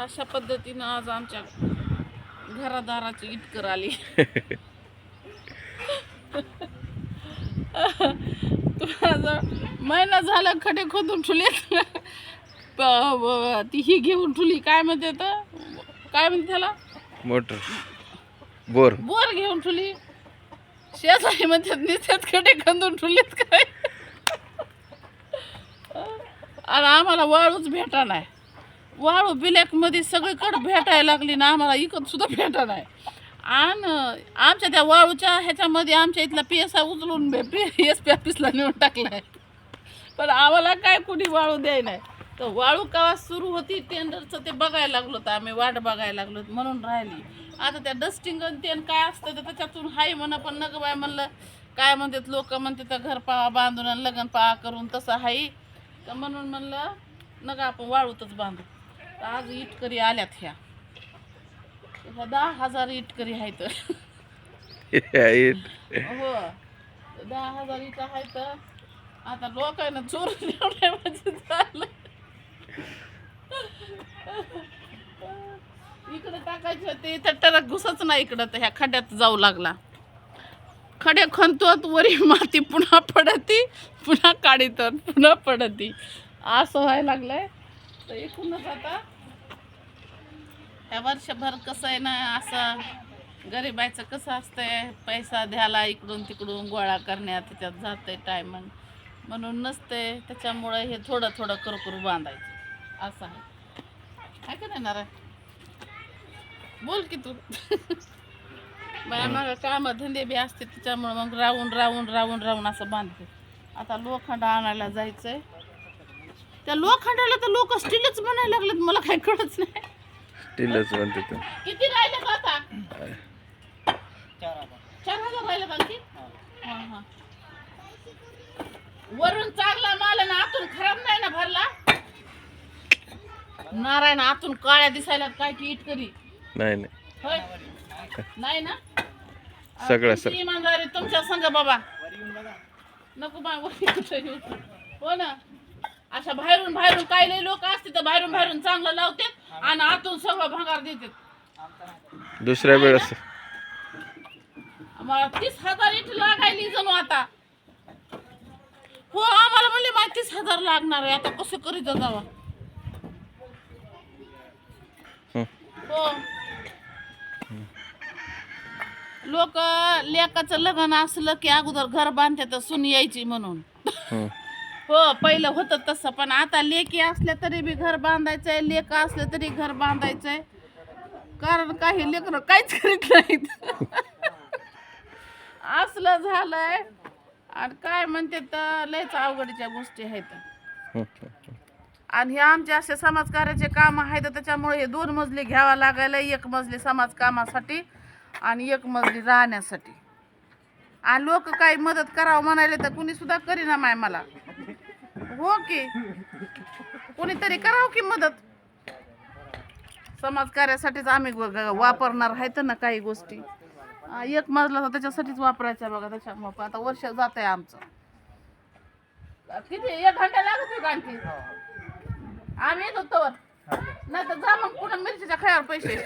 अशा पद्धतीनं आज आमच्या घरादाराची इटकर आली. तुम्हाला महिना झाला खडे खोदून ठुले. ती ही घेऊन ठुली काय म्हणते तर काय म्हणते त्याला मोटर बोर बोर घेऊन ठुली. शेजारी म्हणतात निसत खडे खंदून ठुलीत काय. आणि आम्हाला वाळूच भेटा नाही. वाळू बिलॅकमध्ये सगळीकडे भेटायला लागली ना, आम्हाला इकत सुद्धा भेटा नाही. आणि आमच्या त्या वाळूच्या ह्याच्यामध्ये आमच्या इथला PSI उचलून SP ऑफिसला नेऊन टाकलाय. पण आम्हाला काय कुणी वाळू द्याय नाही. तर वाळू केव्हा सुरू होती टेंडरचं ते बघायला लागलो तर आम्ही वाट बघायला लागलो म्हणून राहिली. आता त्या डस्टिंग ते काय असतं तर त्याच्यातून हाय म्हणा. पण नग बाय म्हणलं काय म्हणतात लोक म्हणते तर घर पाहा बांधून आणि लग्न पाहा करून तसं हाय. तर म्हणून म्हणलं नका आपण वाळूतच बांधू. तर आज इटकरी आल्यात ह्या 10,000 इटकरी आहेत. हो 10,000 इट आहेत. आता लोकांना चोरून एवढ्या म्हणजे झालं. इकडे टाकायचं ते इथं टरक घुसच नाही. इकडं तर ह्या खड्ड्यात जाऊ लागला. खडे खणतो वरी माती पुन्हा पडती पुन्हा काढितात पुन्हा पडती असं व्हायला लागलंय. तर एकूणच आता ह्या वर्षभर कसं आहे ना, असं गरिबाचं कसं असतंय पैसा द्यायला इकडून तिकडून गोळा करण्यात त्याच्यात जाते टायम म्हणून नसते. त्याच्यामुळे हे थोडं थोडं करू बांधायचं असं आहे. काय का देणार आहे बोल की तू. बाया मग काम धंदे बी असते त्याच्यामुळे मग राहून असं बांधते. आता लोखंड आणायला जायचंय. त्या लोखंडाला तर लोक स्टीलच म्हणायला लागलेत. मला काही कळत नाही. स्टीलच म्हणते तर किती राहिले का आता 4,000 राहिले का आणखी. हा वरून चांगला माल आहे ना, आतून खराब नाही ना भरला. नारायण आतून काळ्या दिसायला काय की इटकरी नाही होय नाही ना. सगळं तुमची इमानदारी तुमच्या संग बाबा नको बा. हो ना अशा बाहेरून काय लय लोक असते तर बाहेरून चांगलं लावते आणि आतून सगळं भंगार देतात. दुसऱ्या वेळेस आम्हाला 30,000 इट लागायली जणू आता. हो आम्हाला म्हणले 30,000 लागणार आहे. आता कसं करीत जावा. हो लोक लेकाचं लग्न असलं की अगोदर घर बांधते तर सून यायची म्हणून. हो पहिलं होतं तसं. पण आता लेकी असल्या तरी बी घर बांधायचंय, लेक असलं तरी घर बांधायचंय. कारण काही लेकरं काहीच करीत नाहीत. असलं झालंय. आणि काय म्हणते तर लयच अवघडीच्या गोष्टी आहेत. आणि हे आमचे असे समाजकार्याचे काम आहेत त्याच्यामुळे हे 2 मजली घ्यावा लागायला. 1 मजली समाज कामासाठी आणि 1 मजली राहण्यासाठी. आणि लोक काही मदत करावं म्हणाले तर कुणी सुद्धा करीना माय मला. हो की कोणीतरी करावं की मदत. समाजकार्यासाठीच आम्ही वापरणार आहेत ना काही गोष्टी. 1 मजला तर त्याच्यासाठीच वापरायचा बघा. त्याच्यामुळे आता वर्ष जात आहे आमचं. किती 1 घंटा लागत होता आणखी. आम्ही येत होतो नाही तर जा मग पुन्हा मिरचीच्या खायावर पैसे.